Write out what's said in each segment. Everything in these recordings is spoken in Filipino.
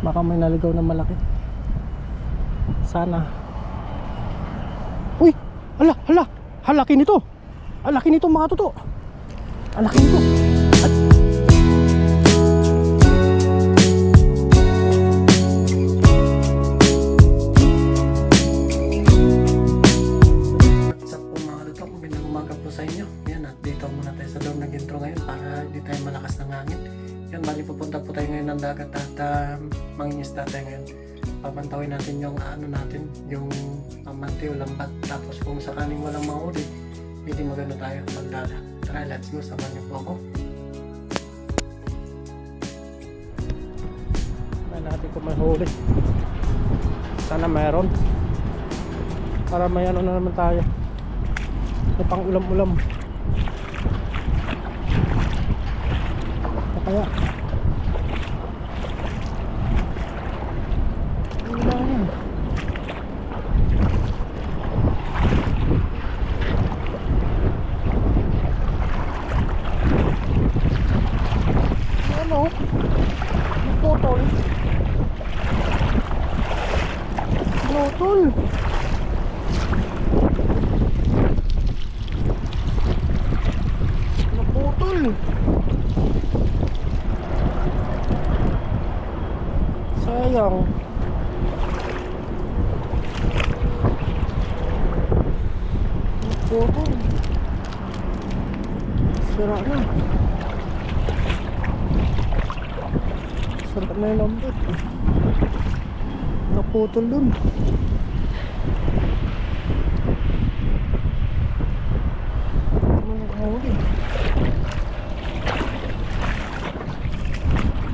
Baka may naligaw na malaki. Sana. Uy! Hala! Hala! Halaki nito! Alaki nito mga toto! Alaki nito! What's up po mga toto? Magandang umaga po sa inyo. Yan, at dito muna tayo sa loob ng intro ngayon para hindi tayo malakas ng hangin. Yan, bali pupunta po tayo ngayon ng dagat at mangingisda tayo ngayon. Papantawin natin yung natin, yung pamante o lambat. Tapos kung sakaling walang mahuli, hindi magano tayo magdala. Tara, let's go, samahan niyo po ako. May natin kung may huli. Sana mayroon. Para may ano na naman tayo. May pang ulam-ulam. Kaya ano? Putol. Putol. Naputol. Sayang. Naputol. Sira na. Sarap na yung lambat. Naputol dun.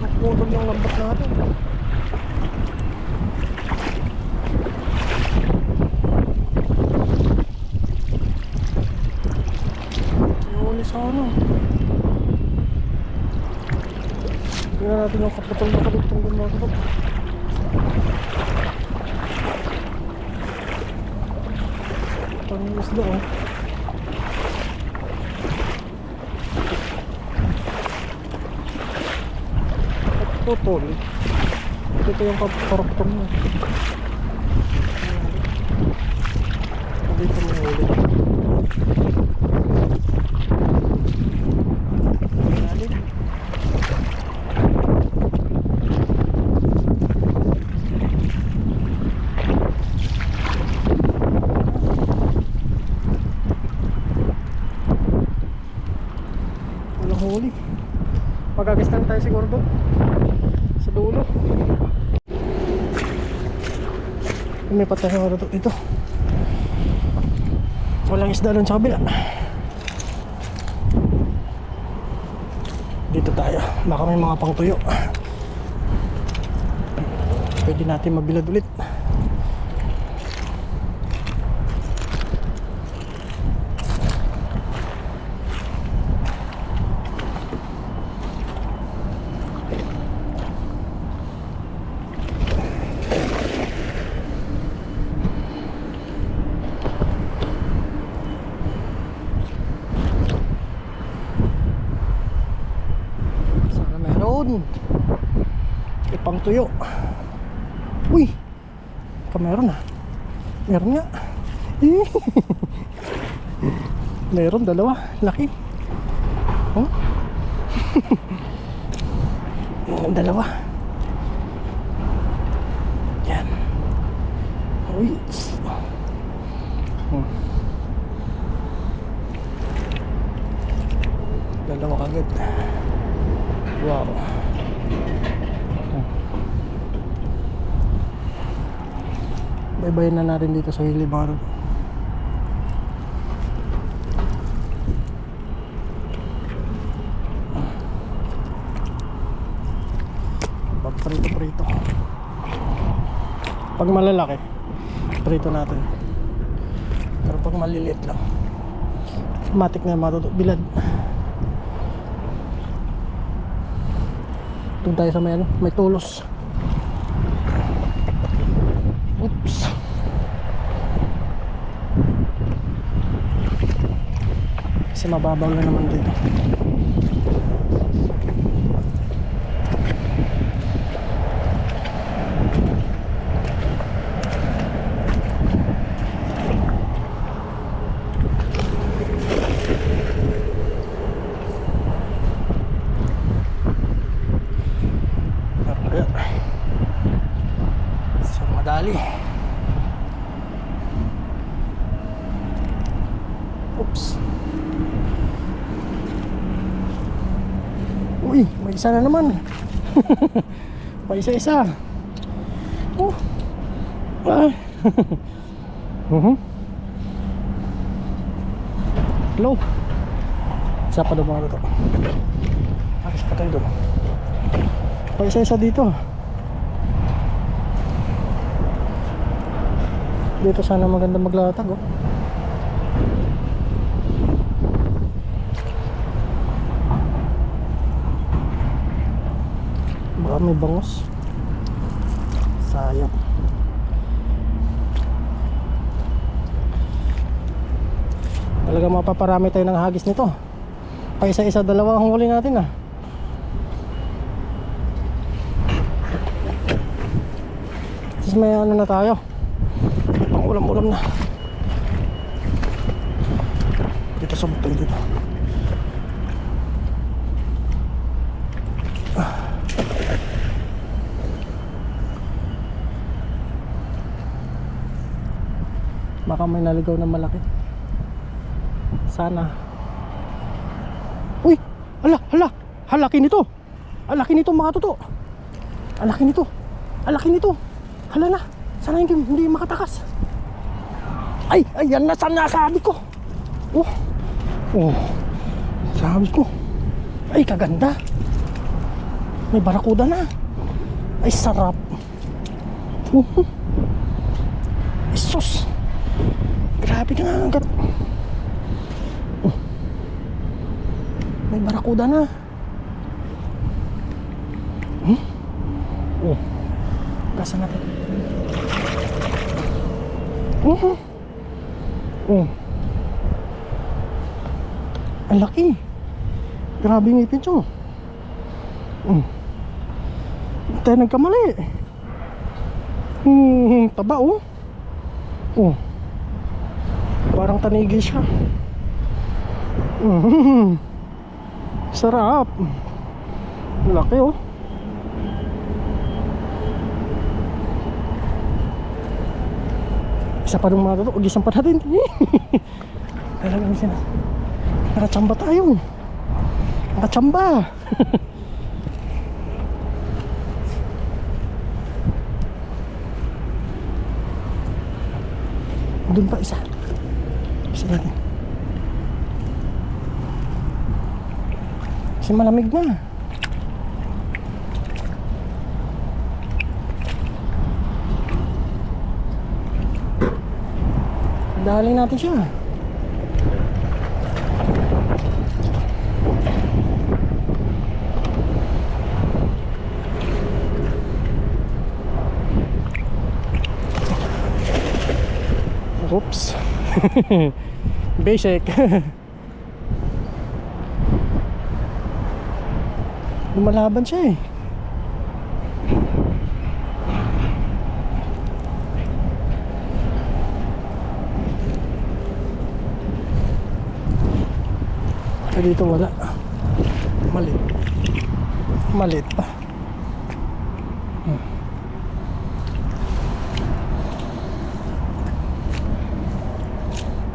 Naputol yung lambat natin. Yung sa ano. Tingnan natin yung kaputol na kalutong dun mga kapag. Pang isda oh. Kaputol. Ito yung kaputol na. Dito mo ulit. Huli. Magagastan tayo siguro doon sa dulo. May patay na ito. Ito. Walang isda doon sa kabila. Dito tayo. Baka may mga pangtuyo. Pwede natin mabilad ulit. Ipang tuyo. Uy, meron na. Meron nga. Meron dalawa. Laki. Oh. Dalawa. Yan. Uy. Dalawa kagad. Wow. Baybayin na natin dito sa hili mga rin. Prito. Pag malalaki, prito natin. Pero pag maliliit lang, matik na matuto. Bilad. Doon tayo sa may tulos. Oops. Kasi mababaw na naman dito. tali. Oops. Uy, may isa na naman. May isa-isa. Oh. Ah. Hello. Isa pa doon mga ito. Alis pa tayo doon. May isa-isa dito. Dito sana maganda maglatag oh. Baka may bangos. Sayang. Talaga mapaparami tayo ng hagis nito. Pa isa-isa, dalawa ang huli natin ah. Tapos may ano na tayo, pang ulam-ulam na. Dito sa butong dito. Baka may naligaw na malaki. Sana. Uy! Halaki nito! Halaki nito mga toto! Halaki nito! Hala na! Sana hindi makatakas! Ay! Ayan na! Sana sabi ko! Oh! Sabi ko! Ay! Kaganda! May barakuda na! Ay! Sarap! Isus! Grabe ka nga hanggat! May barakuda na. Oh. Gasan natin. Oh. Ang laki. Grabe ng ipin siya. Tayo nagkamali. Taba oh. Parang tanigi siya. Sarap. Laki oh. Isa pa rin mga toto. Ugisan pa natin. Talagang nakachamba tayo. Nakachamba. Doon pa isa. Isa natin. Kasi malamig na. Dali natin siya. Oops. Basic. Lumalaban siya eh. Dito wala. Maliit pa.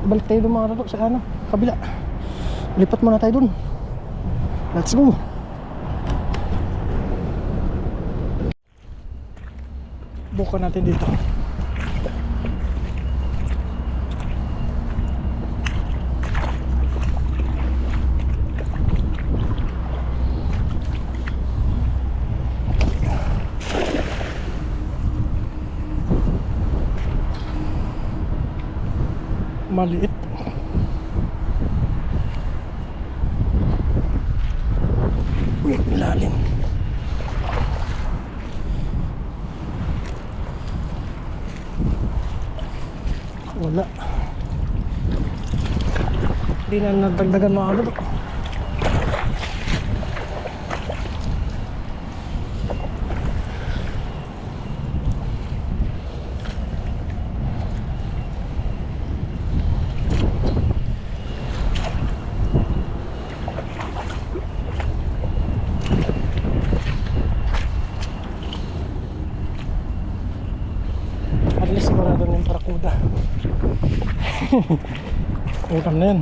Balik tayo doon mga toto sa kabila. Lipat muna tayo doon. Let's go. Bukan natin dito. Maliit. Uy, lalim. Wala. Hindi na nadagdagan mga ano. Ulam na yan.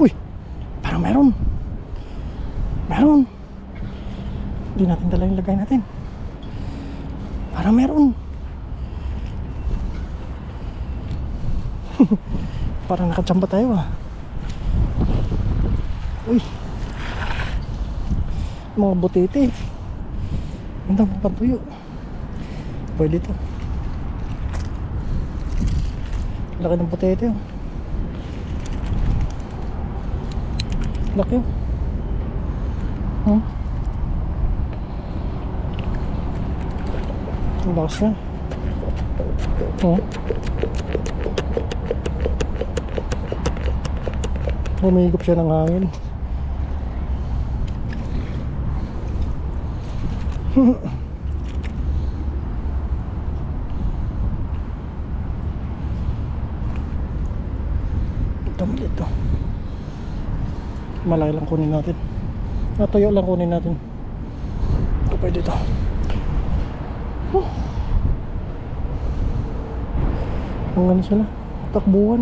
Uy, parang meron. Meron. Hindi natin dala yung lagay natin. Parang meron. Parang nakachamba tayo ah. Uy, mga butete. Ang dami patuyo. Pwede to. Laki ng butete oh. Laki oh. Ang lakas na. Humigop siya ng hangin. Ito maliit to. Malaki lang kunin natin. Natuyo lang kunin natin. Ito pwede to. Ang ganda sila. Takbuhan.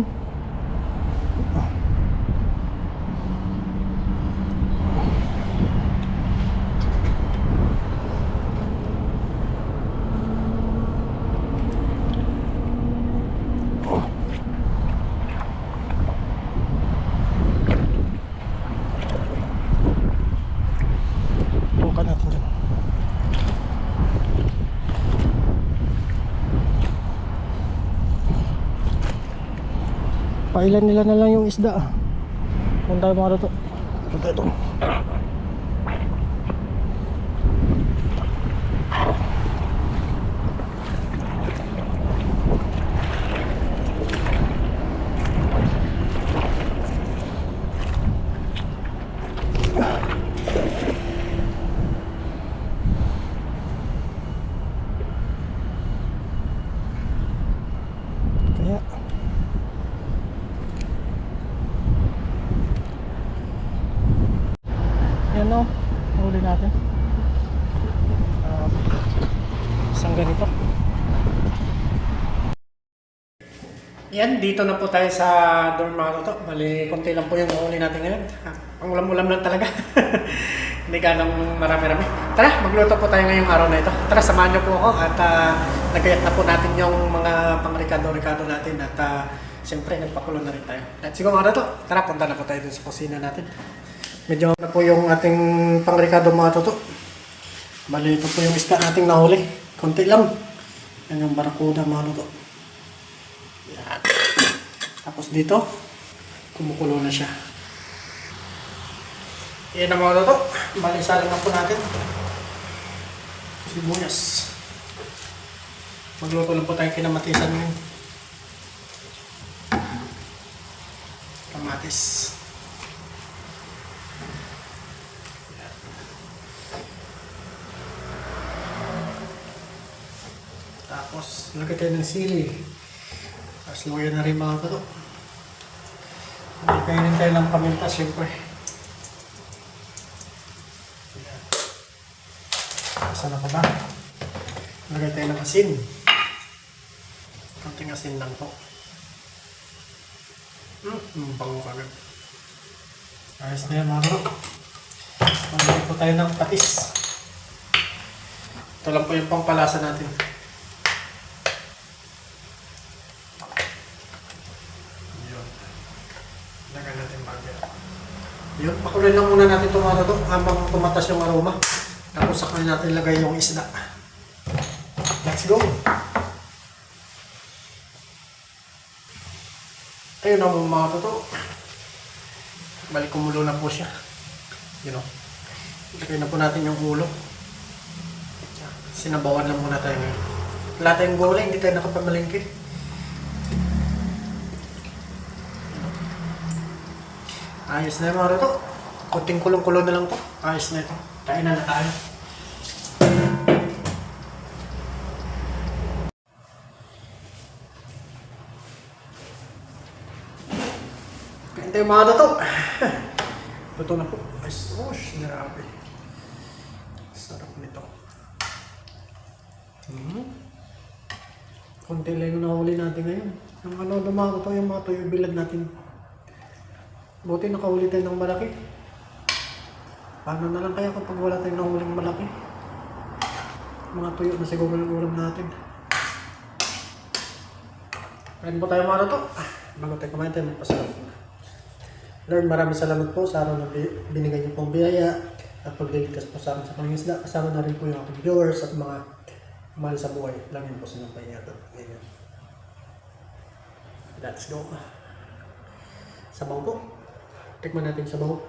Bukan natin dyan. Pailan nila na lang yung isda. Kung tayo mga to. Punta ito. Kaya yan o, huli natin. Isang ganito. Yan, dito na po tayo sa dorm mga to. Bali, konti lang po yung huli natin ngayon. Ang ulam-ulam lang talaga. Hindi ganong marami-rami. Tara, magluto po tayo ngayong araw na ito. Tara, samahan niyo po ako at nagayak na po natin yung mga pang-ricado-ricado natin at siyempre nagpakulo na rin tayo. Let's go mga to. Tara, punta na po tayo dun sa kusina natin. Medyo na po yung ating pang-ricado mga toto. Bali, ito po yung isda nating nahuli. Konti lang. Yan yung barakuda mga toto. Yan. Tapos dito, kumukulo na siya. Yan ang mga toto. Bali, salang na po natin. Sibuyas. Magluto lang po tayo kinamatisan ngayon. Kamatis. Tapos, lagay tayo ng sili. Tapos, luya na rin mga toto. Kainin tayo ng paminta, siyempre. Saan na pa ba? Lagay tayo ng asin. Konting asin lang po. Bango kagad. Ayos na yan mga toto. Lagay po tayo ng patis. Ito lang po yung pangpalasa natin. Yun, pakuloy lang muna natin itong mga to habang tumatas yung aroma. Tapos saka natin lagay yung isda. Let's go! Ayun na mga to. Balik kumulo na po siya. You know. Lagay na po natin yung ulo. Sinabawan lang muna tayo ngayon. Wala tayong gulay, hindi tayo nakapamalingki. Ayos na yung mga rito. Kunting kulong-kulo na lang to. Ayos na ito. Kain na tayo. ito yung mga dato. Luto na po. Ay, gosh, grabe. Sarap nito. Konti lang yung nahuli natin ngayon. Yung ano, lumako to yung mga tuyo bilad natin. Buti nakahuli tayo ng malaki. Paano na lang kaya kapag wala tayong nahuling malaki? Mga tuyo na siguro yung ulam natin. Kain po tayo mga to. Bago tayo kumain tayo, magpasalamat po. Lord, maraming salamat po sa araw na binigay niyo pong biyaya at pagliligtas po sa amin sa pangingisda. Kasama na rin po yung ating viewers at mga mahal sa buhay. Lang yun po sa mga pahinyato. Amen. Let's go. Sabaw po. Tikman natin sabaw.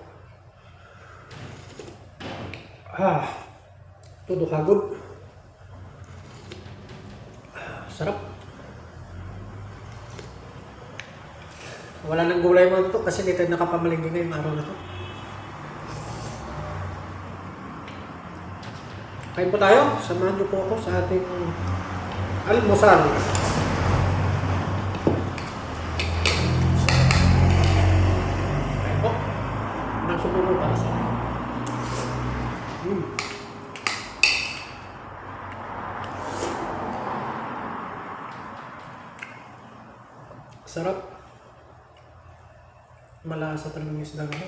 Todo kagod. Sarap. Wala nang gulay mo ito kasi dito nakapamaligay ngayong araw na to. Kain po tayo. Samahan niyo po ako sa ating almusal. Kain po. Anong sumunod para sa akin? Sarap. Malasa talaga yung isda ko.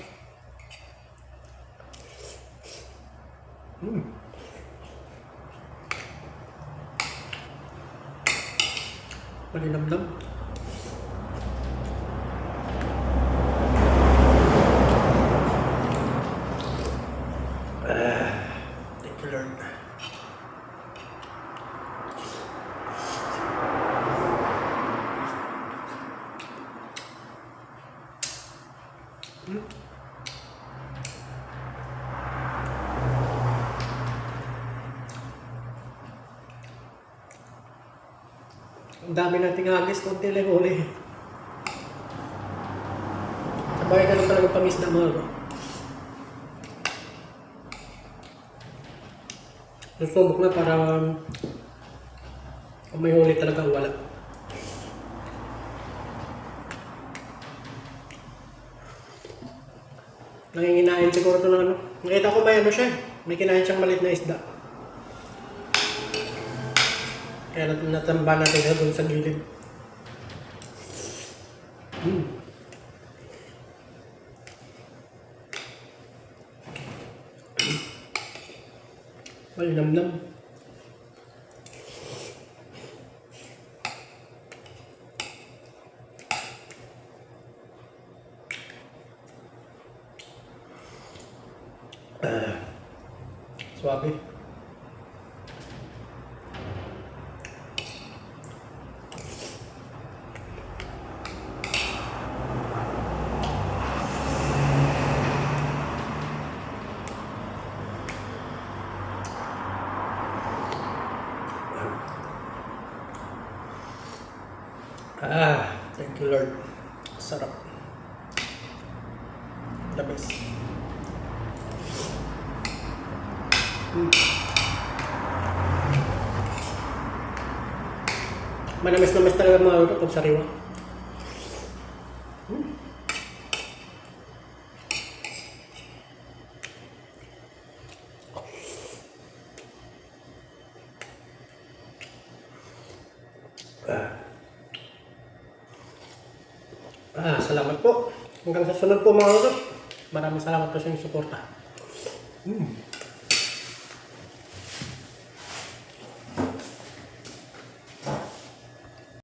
Malinamnam. Thank you, Lord. Ang dami nating hagis, konti lang uli. Sabay ka lang talaga pamis na mga ko. Susubok na para kung may huli talaga wala. Nanginginain siguro ito ng ano. Nakita ko may ano siya. May kinain siyang maliit na isda. Kaya natamba natin na doon sa gilid. Malinamnam. Suabe. Thank you, Lord. Sarap. The best. Manamis-namis talaga mga ito pag sariwa. Salamat po. Hanggang sa sunod po mga ito. Maraming salamat po sa inyong suporta.